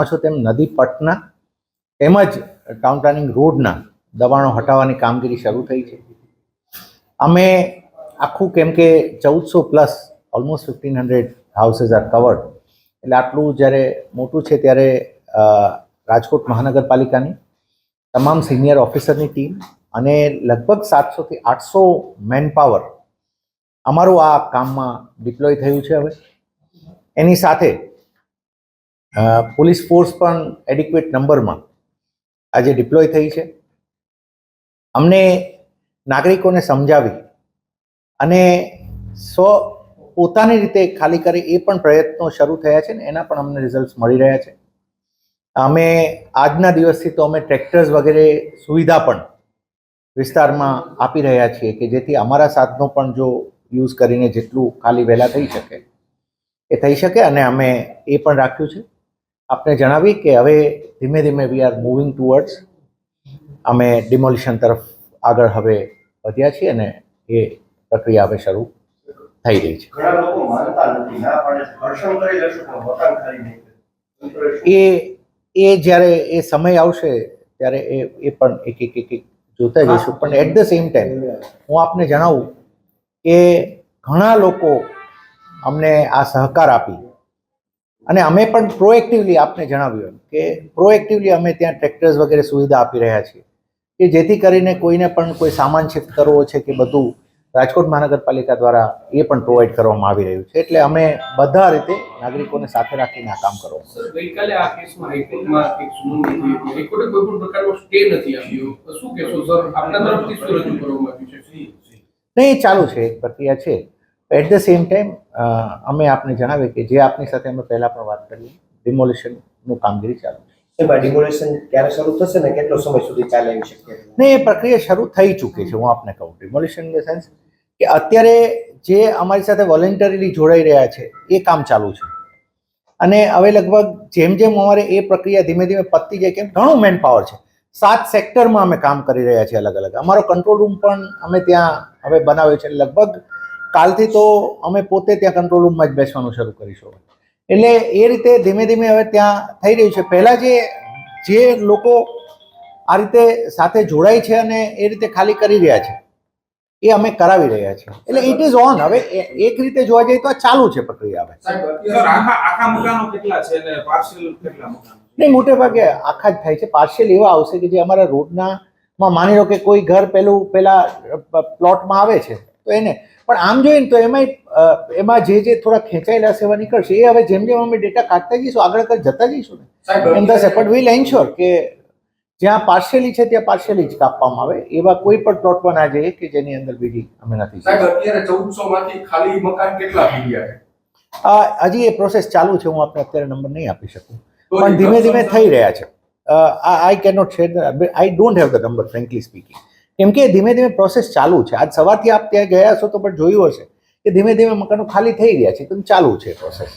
છો તેમ નદી પટના તેમજ ટાઉન પ્લાનિંગ રોડના દબાણો હટાવવાની કામગીરી શરૂ થઈ છે. અમે આખું કેમ કે 1400+ ઓલમોસ્ટ 1500 હાઉસીસ આર કવર્ડ, એટલે આટલું જ્યારે મોટું છે ત્યારે રાજકોટ મહાનગરપાલિકાની તમામ સિનિયર ઓફિસરની ટીમ અને લગભગ 700 થી 800 મેનપાવર અમારું આ કામમાં ડિપ્લોય થયું છે. હવે એની સાથે પોલીસ ફોર્સ પણ એડિક્વેટ નંબરમાં આજે ડિપ્લોય થઈ છે. અમને નાગરિકોને સમજાવી અને પોતાની રીતે ખાલી કરે એ પણ પ્રયત્નો શરૂ થયા છે ને એના પણ અમને રિઝલ્ટ મળી રહ્યા છે. અમે આજના દિવસથી તો અમે ટ્રેક્ટર્સ વગેરે સુવિધા પણ વિસ્તારમાં આપી રહ્યા છીએ કે જેથી અમારા સાધનો પણ જો યુઝ કરીને જેટલું ખાલી વહેલા થઈ શકે એ થઈ શકે. અને અમે એ પણ રાખ્યું છે. આપને જણાવી કે હવે ધીમે ધીમે વી આર મૂવિંગ ટુવર્ડ્સ અમે ડિમોલિશન તરફ આગળ હવે વધ્યા છીએ અને એ પ્રક્રિયા હવે શરૂ થઈ રહી છે. એ જ્યારે એ સમય આવશે ત્યારે એ પણ એક જોતા જઈશું. પણ એટ ધ સેમ ટાઈમ હું આપને જણાવું કે ઘણા લોકો અમને આ સહકાર આપી અને અમે પણ પ્રોએક્ટિવલી આપને જણાવ્યું કે પ્રોએક્ટિવલી અમે ત્યાં ટ્રેક્ટર્સ વગેરે સુવિધા આપી રહ્યા છીએ કે જેથી કરીને કોઈને પણ કોઈ સામાન શિફ્ટ કરવો છે કે બધું રાજકોટ મહાનગરપાલિકા દ્વારા એ પણ પ્રોવાઈડ કરવામાં આવી રહ્યું છે. એટલે અમે બધા રીતે નાગરિકોને સાથે રાખીને આ કામ કરવું. ગઈકાલે આ કેસમાં હાઈકોર્ટમાં એક સુનાવણી થઈ હતી. હાઈકોર્ટે કોઈ પણ પ્રકારનો સ્ટે નથી આપ્યો. શું કહેશો સર, આપના તરફથી શું રજૂ કરવામાં આવ્યું છે? નહીં, ચાલુ છે, એક પ્રક્રિયા છે. એટ ધ સેમ ટાઈમ અમે આપને જણાવીએ કે જે આપની સાથે અમે પહેલાં પણ વાત કરી, ડિમોલિશનનું કામગીરી ચાલુ છે. એમાં ડિમોલિશન ક્યારે શરૂ થશે ને કેટલો સમય સુધી ચાલે એવી શક્યતા? નહીં, એ પ્રક્રિયા શરૂ થઈ ચૂકી છે. હું આપને કહું ડિમોલિશન ઇન ધ સેન્સ કે અત્યારે જે અમારી સાથે વોલેન્ટરીલી જોડાઈ રહ્યા છે એ કામ ચાલુ છે. અને હવે લગભગ જેમ જેમ અમારે એ પ્રક્રિયા ધીમે ધીમે પતતી જાય કેમ ઘણું મેન પાવર છે. 7 સેક્ટરમાં અમે કામ કરી રહ્યા છીએ અલગ અલગ. અમારો કંટ્રોલ રૂમ પણ અમે ત્યાં હવે બનાવ્યો છે. લગભગ કાલથી તો અમે પોતે ત્યાં કંટ્રોલ રૂમમાં જ બેસવાનું શરૂ કરીશું. એટલે એ રીતે ધીમે ધીમે હવે ત્યાં થઈ રહ્યું છે. પહેલાં જે લોકો આ રીતે સાથે જોડાય છે અને એ રીતે ખાલી કરી રહ્યા છે એ અમે કરાવી રહ્યા છીએ. એટલે ઇટ ઇઝ ઓન. હવે એક રીતે જોવા જઈએ તો આ ચાલુ છે પ્રક્રિયા. હવે આખા મકાનો કેટલા છે અને પાર્શિયલ કેટલા મકાનો? નહીં, મોટે ભાગે આખા જ થાય છે. પાર્શિયલ એવા આવશે કે જે અમારા રોડનામાં માની લો કે કોઈ ઘર પેલા પ્લોટમાં આવે છે તો એને પણ આમ જોઈએ ને તો એમાં જે થોડા ખેંચાયેલા સેવા નીકળશે એ હવે જેમ જેમ અમે ડેટા કાઢતા જઈશું આગળ જતા જઈશું ને એમ થશે. બટ વીલ એન્શ્યોર કે જ્યાં પાર્શિયલી છે ત્યાં પાર્શિયલી જ કાપવામાં આવે. એવા કોઈ પણ પ્લોટમાં ના જઈએ કે જેની અંદર બીજી અમે નથી. અત્યારે 1400 માંથી ખાલી મકાન કેટલા થઈ ગયા છે? હજી એ પ્રોસેસ ચાલુ છે. હું આપને અત્યારે નંબર નહીં આપી શકું, પણ ધીમે ધીમે થઈ રહ્યા છે. I can not share, I don't have the number frankly speaking, કેમ કે ધીમે ધીમે પ્રોસેસ ચાલુ છે. આજ સવારથી આપ ત્યાં ગયા હશો તો પણ જોયું હશે કે ધીમે ધીમે મકાનો ખાલી થઈ રહ્યા છે. તો ચાલુ છે પ્રોસેસ.